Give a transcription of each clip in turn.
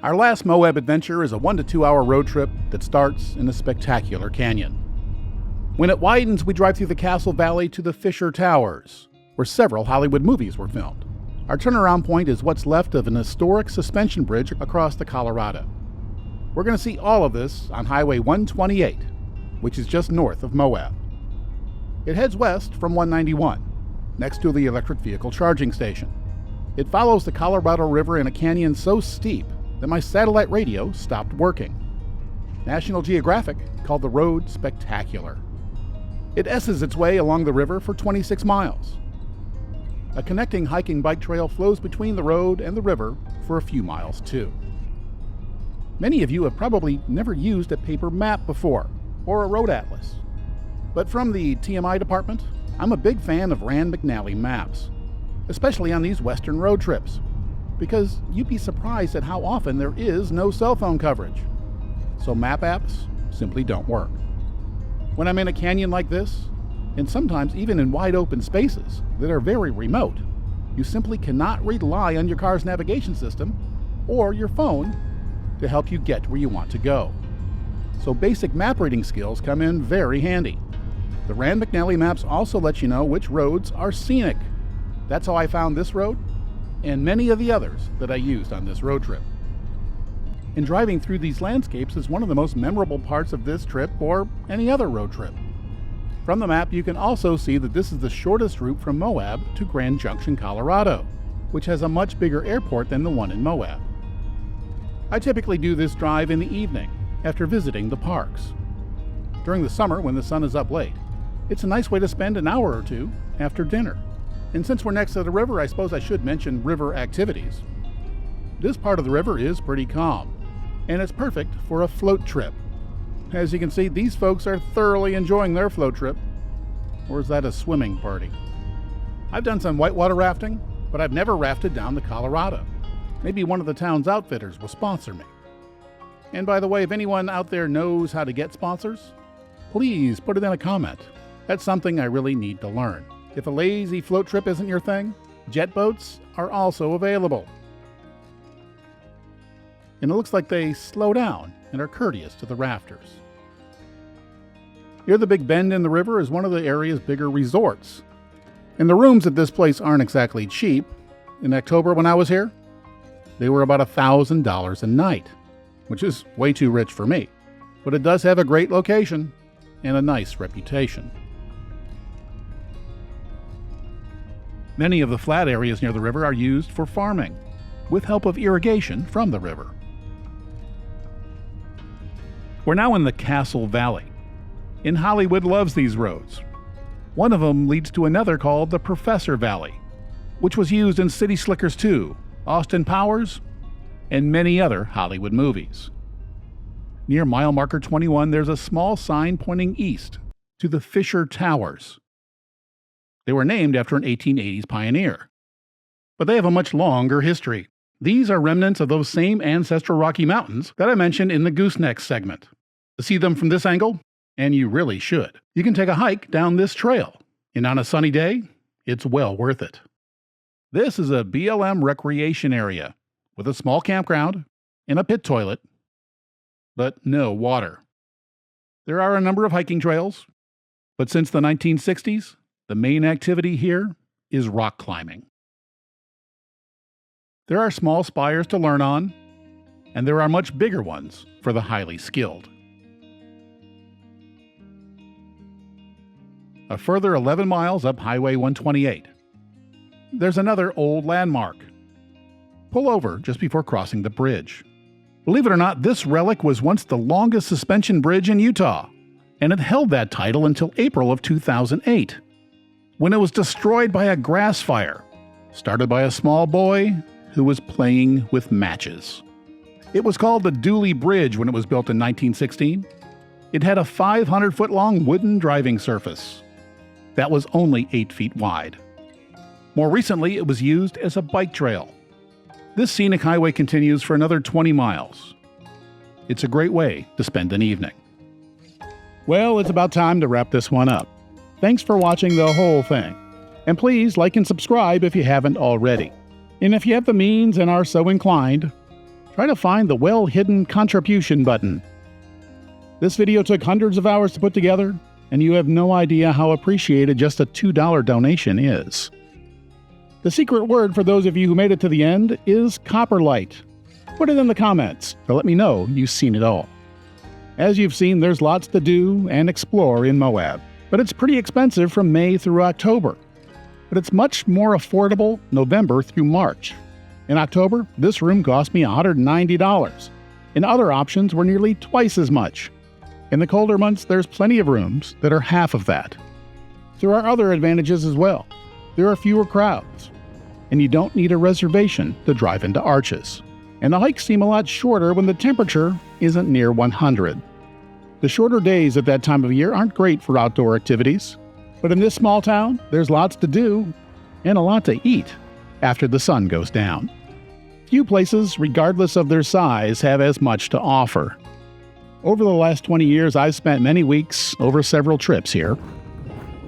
Our last Moab adventure is a 1 to 2 hour road trip that starts in a spectacular canyon. When it widens, we drive through the Castle Valley to the Fisher Towers, where several Hollywood movies were filmed. Our turnaround point is what's left of an historic suspension bridge across the Colorado. We're going to see all of this on Highway 128, which is just north of Moab. It heads west from 191, next to the electric vehicle charging station. It follows the Colorado River in a canyon so steep that my satellite radio stopped working. National Geographic called the road spectacular. It S's its way along the river for 26 miles. A connecting hiking bike trail flows between the road and the river for a few miles too. Many of you have probably never used a paper map before, or a road atlas. But from the TMI department, I'm a big fan of Rand McNally maps, especially on these western road trips, because you'd be surprised at how often there is no cell phone coverage. So map apps simply don't work. When I'm in a canyon like this, and sometimes even in wide open spaces that are very remote, you simply cannot rely on your car's navigation system or your phone to help you get where you want to go. So basic map reading skills come in very handy. The Rand McNally maps also let you know which roads are scenic. That's how I found this road and many of the others that I used on this road trip. And driving through these landscapes is one of the most memorable parts of this trip or any other road trip. From the map, you can also see that this is the shortest route from Moab to Grand Junction, Colorado, which has a much bigger airport than the one in Moab. I typically do this drive in the evening after visiting the parks. During the summer, when the sun is up late, it's a nice way to spend an hour or two after dinner. And since we're next to the river, I suppose I should mention river activities. This part of the river is pretty calm, and it's perfect for a float trip. As you can see, these folks are thoroughly enjoying their float trip. Or is that a swimming party? I've done some whitewater rafting, but I've never rafted down the Colorado. Maybe one of the town's outfitters will sponsor me. And by the way, if anyone out there knows how to get sponsors, please put it in a comment. That's something I really need to learn. If a lazy float trip isn't your thing, jet boats are also available. And it looks like they slow down and are courteous to the rafters. Near the big bend in the river is one of the area's bigger resorts. And the rooms at this place aren't exactly cheap. In October when I was here, they were about $1,000 a night, which is way too rich for me. But it does have a great location and a nice reputation. Many of the flat areas near the river are used for farming, with help of irrigation from the river. We're now in the Castle Valley, and Hollywood loves these roads. One of them leads to another called the Professor Valley, which was used in City Slickers 2, Austin Powers, and many other Hollywood movies. Near mile marker 21, there's a small sign pointing east to the Fisher Towers. They were named after an 1880s pioneer, but they have a much longer history. These are remnants of those same ancestral Rocky Mountains that I mentioned in the Gooseneck segment. To see them from this angle, and you really should, you can take a hike down this trail, and on a sunny day, it's well worth it. This is a BLM recreation area with a small campground and a pit toilet, but no water. There are a number of hiking trails, but since the 1960s, the main activity here is rock climbing. There are small spires to learn on, and there are much bigger ones for the highly skilled. A further 11 miles up Highway 128, there's another old landmark. Pull over just before crossing the bridge. Believe it or not, this relic was once the longest suspension bridge in Utah, and it held that title until April of 2008, when it was destroyed by a grass fire, started by a small boy who was playing with matches. It was called the Dooley Bridge when it was built in 1916. It had a 500-foot-long wooden driving surface that was only 8 feet wide. More recently, it was used as a bike trail. This scenic highway continues for another 20 miles. It's a great way to spend an evening. Well, it's about time to wrap this one up. Thanks for watching the whole thing. And please like and subscribe if you haven't already. And if you have the means and are so inclined, try to find the well-hidden contribution button. This video took hundreds of hours to put together, and you have no idea how appreciated just a $2 donation is. The secret word for those of you who made it to the end is Copperlight. Put it in the comments to let me know you've seen it all. As you've seen, there's lots to do and explore in Moab, but it's pretty expensive from May through October. But it's much more affordable November through March. In October, this room cost me $190, and other options were nearly twice as much. In the colder months, there's plenty of rooms that are half of that. There are other advantages as well. There are fewer crowds, and you don't need a reservation to drive into Arches. And the hikes seem a lot shorter when the temperature isn't near 100. The shorter days at that time of year aren't great for outdoor activities, but in this small town, there's lots to do and a lot to eat after the sun goes down. Few places, regardless of their size, have as much to offer. Over the last 20 years, I've spent many weeks over several trips here,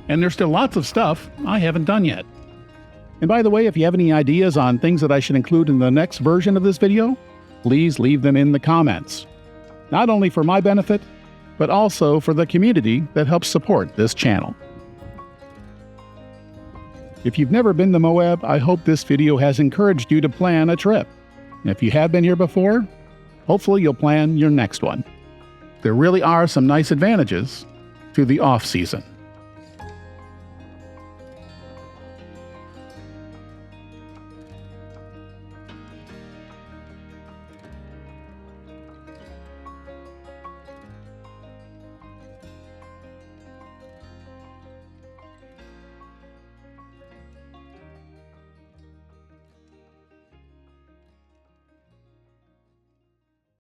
and there's still lots of stuff I haven't done yet. And by the way, if you have any ideas on things that I should include in the next version of this video, please leave them in the comments. Not only for my benefit, but also for the community that helps support this channel. If you've never been to Moab, I hope this video has encouraged you to plan a trip. And if you have been here before, hopefully you'll plan your next one. There really are some nice advantages to the off-season.